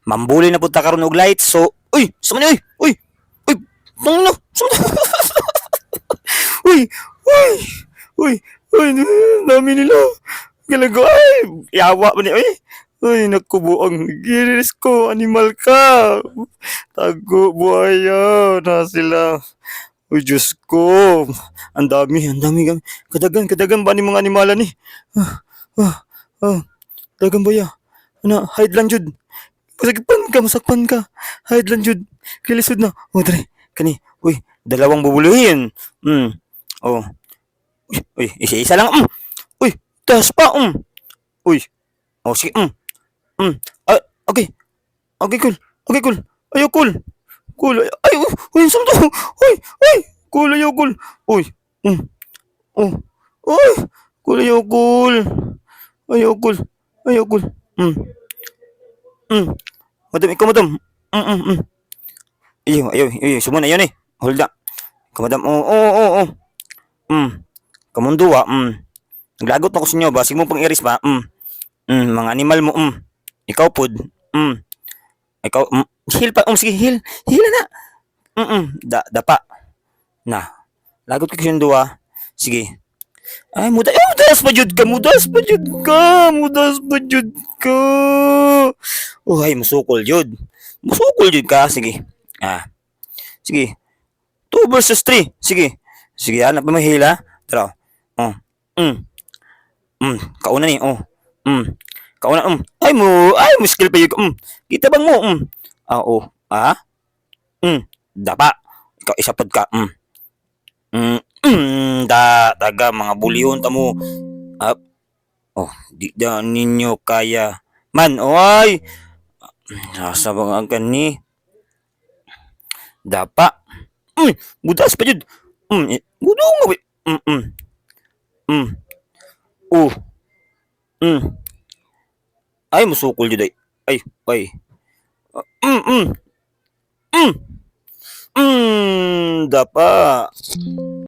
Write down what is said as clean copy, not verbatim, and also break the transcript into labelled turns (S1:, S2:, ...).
S1: Mambuli na pud ta karon og lights. So, uy, sama ni uy. Uy, uy, tangno. Uy, uy, uy, uy, dami nila. Galago ay, yawa man ni uy. Uy, nakubo ang giris ko, animal ka. Tago, buhaya na sila. Uy, Diyos ko. Ang dami. Kadagan ba ni mga animala ni? Ah, ah, ah, dagan ba ya? Ano, hide lang jud. Masakpan ka. Hide lang jud. Kilisod na. Oh, dre. Kani, uy, dalawang bubuluhin. Oh. Uy, isa-isa lang. Uy, taas pa. Uy. Oh, sige. Ay, okay. Okay, cool. Okay, cool. Ayaw, cool. Cool. Ay, uy, saan to? Uy. Cool, ayaw, cool. Uy. Oh. Uy. Cool, ayaw, cool. Ayaw, cool. Ayaw, cool. Mm. Mm. Madam, ikaw, madam. Mm. Ayaw. Sumun na yun eh. Hold up. Ikaw, madam. Oo. Kamong duwa. Naglagot na ko sa inyo ba? Sige mo pang iris ba? Mga animal mo. Ikaw pod. Ikaw. Heal pa. Sige, heal. Heal na. Dapa. Na. Lagot ko sa inyong duwa. Sige. Ay, mudas pa jud ka. Oh, ay, musukol jud. Ka. Sige. Sige. 2 versus 3. Sige. Sige, hanap pa may hila. Tara. Oh. Kauna ni. Oh. Kauna. Ay mo skill pa yun. Kita bang mo? Oh. Dapa. Ikaw isa pod ka. Daga mga bulihon ta mo. Oh, di da ninyo kaya. Man, oy. Nasa bang gani? Dapa. Budas pa jud. Budong mo. Oh. Ay, musukol jud ay. Ay. Dapa.